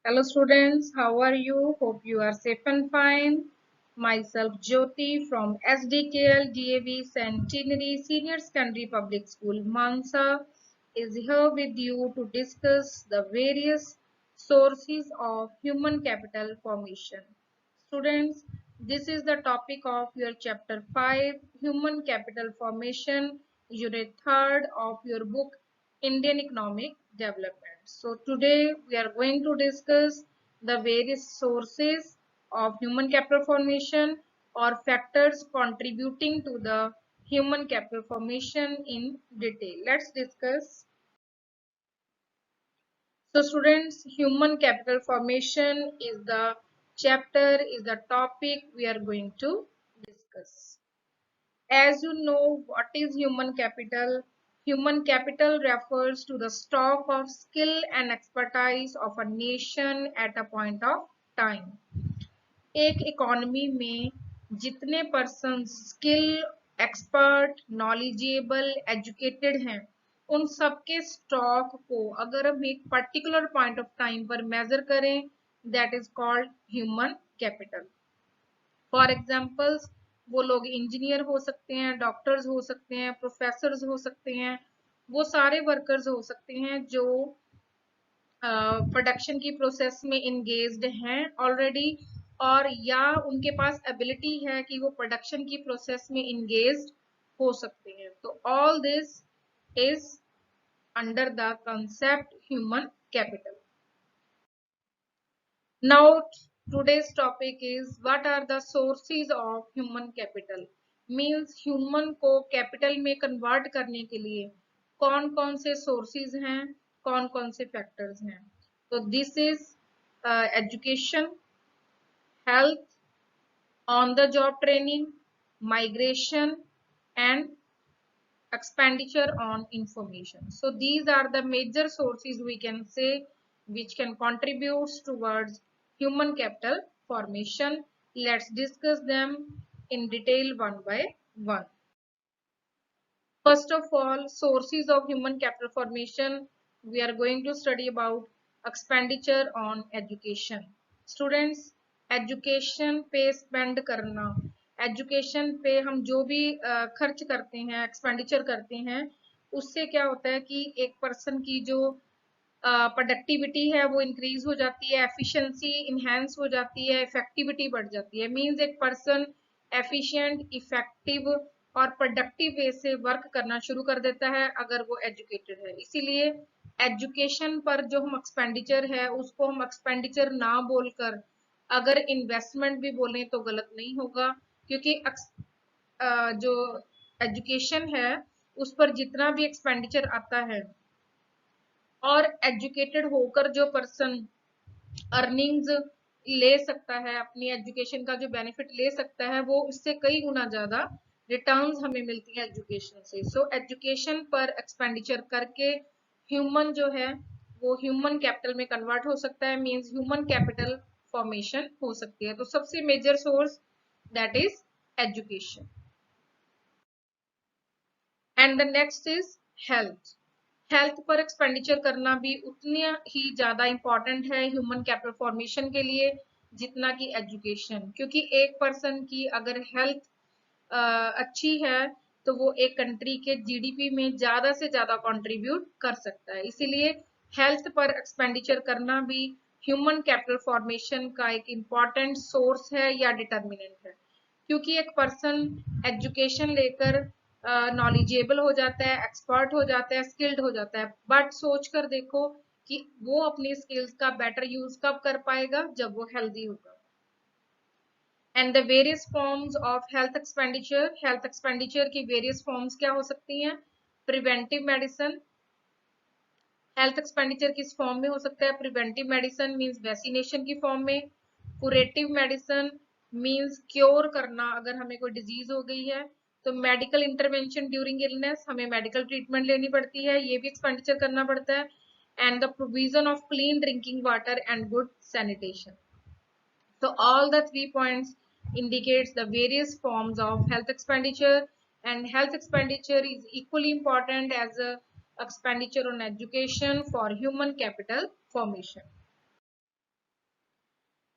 Hello students, how are you? Hope you are safe and fine. Myself Jyoti from SDKL DAV Centenary Senior Secondary Public School Mansa is here with you to discuss the various sources of human capital formation. Students, this is the topic of your chapter 5 Human Capital Formation, unit 3rd of your book Indian Economic Development. So today we are going to discuss the various sources of human capital formation or factors contributing to the human capital formation in detail. Let's discuss. So students, human capital formation is the chapter, is the topic we are going to discuss. As you know, what is human capital? Human capital refers to the stock of skill and expertise of a nation at a point of time. एक economy में जितने person skill, expert, knowledgeable, educated हैं, उन सबके stock को अगर हम एक पर्टिकुलर पॉइंट ऑफ टाइम पर मेजर करें, that is called human capital. For examples, वो लोग इंजीनियर हो सकते हैं, डॉक्टर्स हो सकते हैं, प्रोफेसर्स हो सकते हैं, वो सारे वर्कर्स हो सकते हैं जो प्रोडक्शन की प्रोसेस में इंगेज्ड हैं ऑलरेडी, और या उनके पास एबिलिटी है कि वो प्रोडक्शन की प्रोसेस में इंगेज्ड हो सकते हैं. तो all this is under the concept human capital. Now today's topic is what are the sources of human capital. Means human को कैपिटल में कन्वर्ट करने के लिए कौन कौन से सोर्सेज हैं, कौन कौन से फैक्टर्स हैं. तो this is education, health, on the job training, migration, and expenditure on information. So these are the major sources we can say which can contribute towards human capital formation. Let's discuss them in detail one by one. First of all, sources of human capital formation, we are going to study about expenditure on education. Students, education पे spend करना, education पे हम जो भी खर्च करते हैं, expenditure करते हैं, उससे क्या होता है कि एक पर्सन की जो प्रोडक्टिविटी है वो इंक्रीज हो जाती है, एफिशिएंसी इनहेंस हो जाती है, इफेक्टिविटी बढ़ जाती है. मींस एक पर्सन एफिशिएंट, इफेक्टिव और प्रोडक्टिव वे से वर्क करना शुरू कर देता है अगर वो एजुकेटेड है. इसीलिए एजुकेशन पर जो हम एक्सपेंडिचर है उसको हम एक्सपेंडिचर ना बोलकर अगर इन्वेस्टमेंट भी बोलें तो गलत नहीं होगा, क्योंकि जो एजुकेशन है उस पर जितना भी एक्सपेंडिचर आता है और एजुकेटेड होकर जो पर्सन अर्निंग्स ले सकता है, अपनी एजुकेशन का जो बेनिफिट ले सकता है, वो उससे कई गुना ज्यादा रिटर्न्स हमें मिलती है एजुकेशन से. सो एजुकेशन पर एक्सपेंडिचर करके ह्यूमन जो है वो ह्यूमन कैपिटल में कन्वर्ट हो सकता है, मींस ह्यूमन कैपिटल फॉर्मेशन हो सकती है. तो सबसे major source that is education. And the next is health. Health पर एक्सपेंडिचर करना भी उतना ही ज्यादा इंपॉर्टेंट है ह्यूमन कैपिटल फॉर्मेशन के लिए जितना कि एजुकेशन, क्योंकि एक पर्सन की अगर हेल्थ अच्छी है तो वो एक कंट्री के जीडीपी में ज्यादा से ज्यादा कंट्रीब्यूट कर सकता है. इसीलिए हेल्थ पर एक्सपेंडिचर करना भी ह्यूमन कैपिटल फॉर्मेशन का एक इम्पॉर्टेंट सोर्स है या डिटर्मिनेंट है, क्योंकि एक पर्सन एजुकेशन लेकर नॉलेजेबल हो जाता है, एक्सपर्ट हो जाता है, स्किल्ड हो जाता है, बट सोच कर देखो कि वो अपनी स्किल्स का बेटर यूज कब कर पाएगा, जब वो हेल्दी होगा. And the various forms of health expenditure की वेरियस फॉर्म्स क्या हो सकती हैं. Preventive medicine. हेल्थ एक्सपेंडिचर किस फॉर्म में हो सकता है. प्रिवेंटिव मेडिसिन मींस वैक्सीनेशन की फॉर्म में. कुरेटिव मेडिसिन मींस क्योर करना, अगर हमें कोई डिजीज हो गई है तो मेडिकल इंटरवेंशन ड्यूरिंग इलनेस, हमें मेडिकल ट्रीटमेंट लेनी पड़ती है, ये भी एक्सपेंडिचर करना पड़ता है. And the provision of clean drinking water and good sanitation. So all the 3 points indicates the various forms of health expenditure, and health expenditure is equally important as a expenditure on education for human capital formation.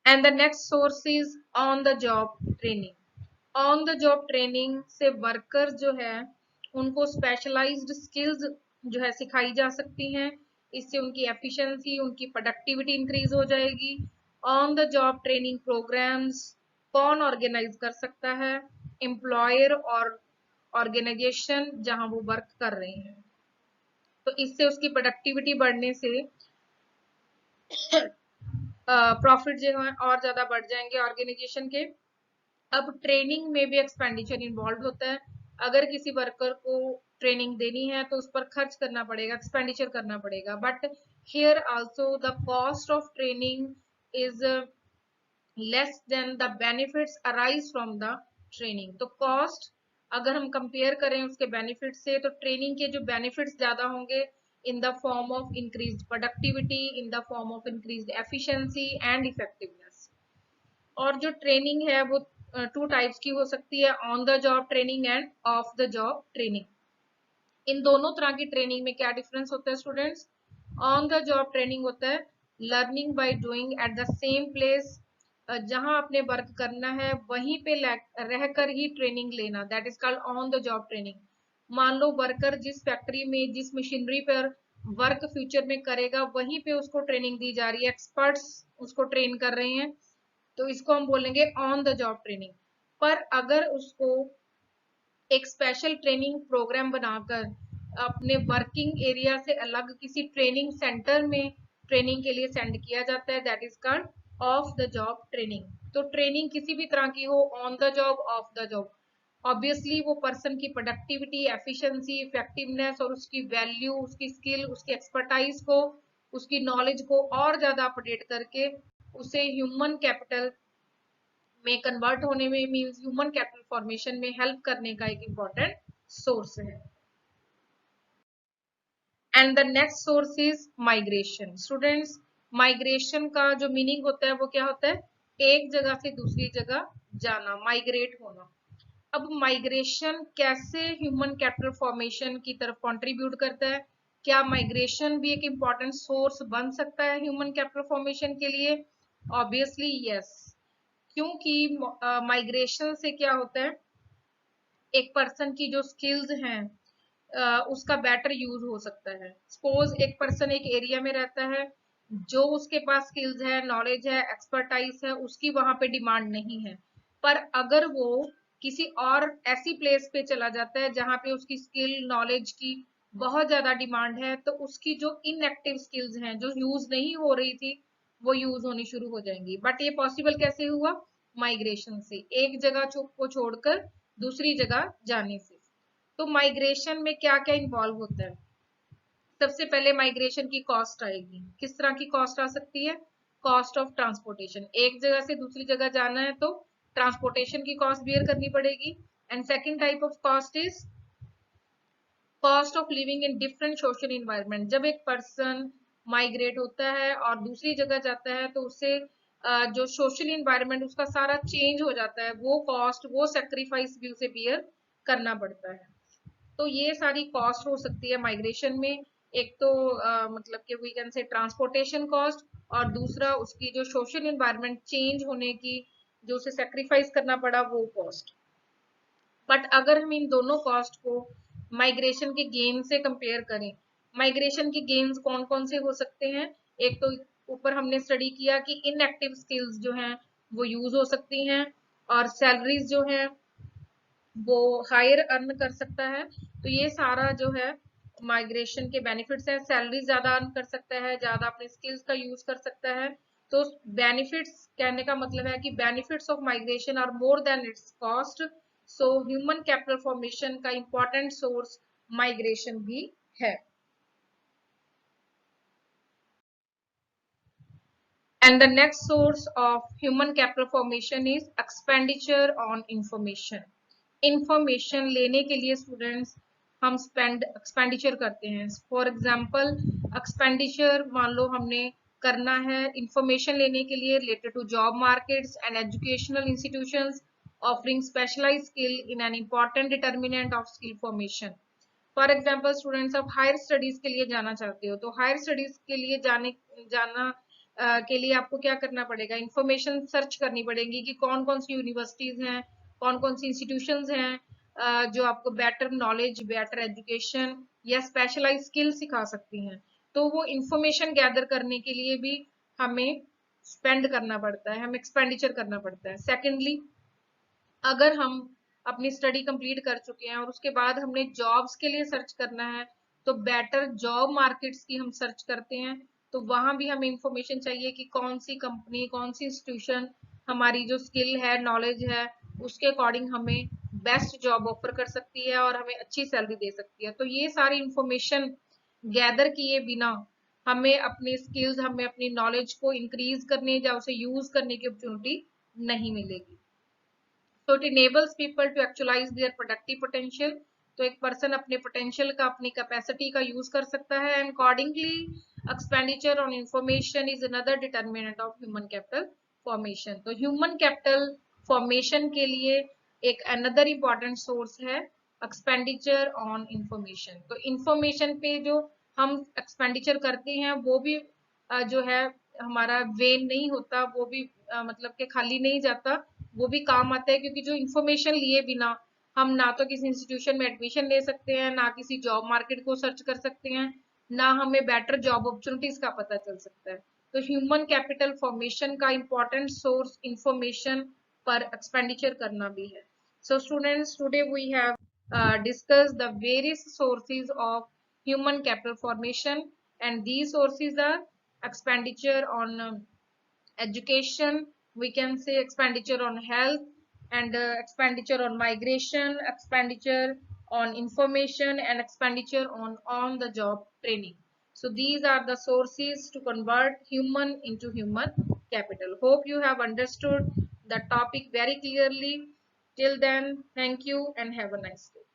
And the next source is on the job training. On the job training से worker जो है उनको specialised skills जो है सिखाई जा सकती हैं, इससे उनकी एफिशिएंसी, उनकी प्रोडक्टिविटी इंक्रीज हो जाएगी। On the job training programmes कौन ऑर्गेनाइज कर सकता है? एम्प्लॉयर और ऑर्गेनाइजेशन जहां वो वर्क कर रहे हैं। तो इससे उसकी प्रोडक्टिविटी बढ़ने से प्रॉफिट जो है और ज्यादा बढ़ जाएंगे ऑर्गेनाइजेशन के। अब ट्रेनिंग में भी एक्सपेंडिचर इन्वॉल्व होता है। अगर किसी वर्कर को ट्रेनिंग देनी है तो उस पर खर्च करना पड़ेगा, एक्सपेंडिचर करना पड़ेगा। But here also the cost of training is less than the benefits arise from the training. तो कॉस्ट अगर हम कंपेयर करें उसके बेनिफिट से, तो ट्रेनिंग के जो बेनिफिट्स ज्यादा होंगे in the form of increased productivity, in the form of increased efficiency and effectiveness. और जो ट्रेनिंग है वो टू टाइप्स की हो सकती है, on the job training and off the job training. इन दोनों तरह की ट्रेनिंग में क्या डिफरेंस होता है students? On the job training होता है learning by doing at the same place, जहां आपने वर्क करना है वहीं पे रहकर ही ट्रेनिंग लेना, that is called on the job training. मान लो वर्कर जिस फैक्ट्री में, जिस मशीनरी पर वर्क फ्यूचर में करेगा वहीं पे उसको ट्रेनिंग दी जा रही है, एक्सपर्ट्स उसको ट्रेन कर रहे हैं, तो इसको हम बोलेंगे ऑन द जॉब ट्रेनिंग। पर अगर उसको एक स्पेशल ट्रेनिंग प्रोग्राम बनाकर अपने वर्किंग एरिया से अलग किसी ट्रेनिंग सेंटर में ट्रेनिंग के लिए सेंड किया जाता है, that is called off the job training. तो ट्रेनिंग किसी भी तरह की हो, on the job, of the job, obviously वो पर्सन की प्रोडक्टिविटी, एफिशिएंसी, इफेक्टिवनेस और उसकी वैल्यू, उसकी स्किल, उसकी एक्सपर्टाइज को, उसकी नॉलेज को और ज्यादा अपडेट करके उसे ह्यूमन कैपिटल में कन्वर्ट होने में, मींस ह्यूमन कैपिटल फॉर्मेशन में हेल्प करने का एक इंपॉर्टेंट सोर्स है। And the next source is migration. Students, migration का जो मीनिंग होता है वो क्या होता है? एक जगह से दूसरी जगह जाना, माइग्रेट होना। अब माइग्रेशन कैसे ह्यूमन कैपिटल फॉर्मेशन की तरफ कंट्रीब्यूट करता है? क्या माइग्रेशन भी एक इंपॉर्टेंट सोर्स बन सकता है ह्यूमन कैपिटल फॉर्मेशन के लिए? ऑब्वियसली यस, क्योंकि माइग्रेशन से क्या होता है, एक पर्सन की जो स्किल्स हैं उसका बेटर यूज हो सकता है। सपोज एक पर्सन एक एरिया में रहता है, जो उसके पास स्किल्स है, नॉलेज है, एक्सपर्टाइज है, उसकी वहां पे डिमांड नहीं है। पर अगर वो किसी और ऐसी प्लेस पे चला जाता है जहां पे उसकी स्किल, नॉलेज की बहुत ज्यादा डिमांड है, तो उसकी जो इनएक्टिव स्किल्स हैं, जो यूज नहीं हो रही थी, वो यूज होनी शुरू हो जाएंगी। बट ये पॉसिबल कैसे हुआ? माइग्रेशन से, एक जगह को छोड़कर दूसरी जगह जाने से। तो माइग्रेशन में क्या क्या इन्वॉल्व होता है? सबसे पहले माइग्रेशन की कॉस्ट आएगी। किस तरह की कॉस्ट आ सकती है? कॉस्ट ऑफ ट्रांसपोर्टेशन, एक जगह से दूसरी जगह जाना है तो ट्रांसपोर्टेशन की कॉस्ट बियर करनी पड़ेगी। And second type of cost is cost of living in different social environment. जब एक पर्सन माइग्रेट होता है और दूसरी जगह जाता है तो उससे जो सोशल इन्वायरमेंट उसका सारा चेंज हो जाता है, वो कॉस्ट, वो सेक्रीफाइस भी उसे बियर करना पड़ता है। तो ये सारी कॉस्ट हो सकती है माइग्रेशन में। एक तो मतलब कि we can say transportation cost, और दूसरा उसकी जो सोशल एनवायरनमेंट चेंज होने की जो उसे सेक्रीफाइस करना पड़ा, वो कॉस्ट। बट अगर हम इन दोनों कॉस्ट को माइग्रेशन के गेन से कंपेयर करें, माइग्रेशन के गेन्स कौन कौन से हो सकते हैं? एक तो ऊपर हमने स्टडी किया कि इनएक्टिव स्किल्स जो हैं वो यूज हो सकती हैं, और सैलरीज जो है वो हायर अर्न कर सकता है। तो ये सारा जो है माइग्रेशन के बेनिफिट्स हैं। सैलरी ज्यादा अर्न कर सकता है, ज्यादा अपने स्किल्स का यूज कर सकता है। तो बेनिफिट्स कहने का मतलब है कि benefits of migration are more than its cost. So human capital formation का इंपॉर्टेंट सोर्स माइग्रेशन भी है। And the next source of human capital formation is expenditure on information. Information लेने के लिए स्टूडेंट्स हम एक्सपेंडिचर करते हैं। फॉर एग्जाम्पल, एक्सपेंडिचर मान लो हमने करना है इंफॉर्मेशन लेने के लिए related to job markets and educational institutions offering specialised skill in an important determinant of skill formation. For example students, आप हायर स्टडीज के लिए जाना चाहते हो, तो हायर स्टडीज के लिए जाना के लिए आपको क्या करना पड़ेगा, इंफॉर्मेशन सर्च करनी पड़ेगी कि कौन कौन सी यूनिवर्सिटीज हैं, कौन कौन सी इंस्टीट्यूशंस हैं जो आपको बेटर नॉलेज, बेटर एजुकेशन या स्पेशलाइज स्किल सिखा सकती हैं। तो वो इंफॉर्मेशन गैदर करने के लिए भी हमें स्पेंड करना पड़ता है, हमें एक्सपेंडिचर करना पड़ता है। सेकेंडली, अगर हम अपनी स्टडी कंप्लीट कर चुके हैं और उसके बाद हमने जॉब्स के लिए सर्च करना है, तो बेटर जॉब मार्केट्स की हम सर्च करते हैं। तो वहां भी हमें इंफॉर्मेशन चाहिए कि कौन सी कंपनी, कौन सी इंस्टीट्यूशन हमारी जो स्किल है, नॉलेज है, उसके अकॉर्डिंग हमें बेस्ट जॉब ऑफर कर सकती है और हमें अच्छी सैलरी दे सकती है। तो ये सारी इंफॉर्मेशन गैदर किए बिना हमें अपनी स्किल्स, हमें अपनी नॉलेज को इंक्रीज करने या उसे यूज करने की अपॉर्चुनिटी नहीं मिलेगी। So it enables people to actualize their productive potential. तो एक पर्सन अपने पोटेंशियल का, अपनी कैपेसिटी का यूज कर सकता है। And accordingly expenditure on information is another determinant of human capital formation. तो ह्यूमन कैपिटल फॉर्मेशन के लिए एक अनदर इंपॉर्टेंट सोर्स है एक्सपेंडिचर ऑन इंफॉर्मेशन। तो इंफॉर्मेशन पे जो हम एक्सपेंडिचर करते हैं वो भी जो है हमारा वेन नहीं होता, वो भी मतलब कि खाली नहीं जाता, वो भी काम आता है। क्योंकि जो इंफॉर्मेशन लिए बिना हम ना तो किसी इंस्टीट्यूशन में एडमिशन ले सकते हैं, ना किसी जॉब मार्केट को सर्च कर सकते हैं, ना हमें बेटर जॉब अपॉर्चुनिटीज का पता चल सकता है। तो ह्यूमन कैपिटल फॉर्मेशन का इंपॉर्टेंट सोर्स इंफॉर्मेशन पर एक्सपेंडिचर करना भी है। So students, today we have discussed the various sources of human capital formation, and these sources are expenditure on education, we can say expenditure on health, and expenditure on migration, expenditure on information, and expenditure on the job training. So these are the sources to convert human into human capital. Hope you have understood the topic very clearly. Till then, thank you and have a nice day.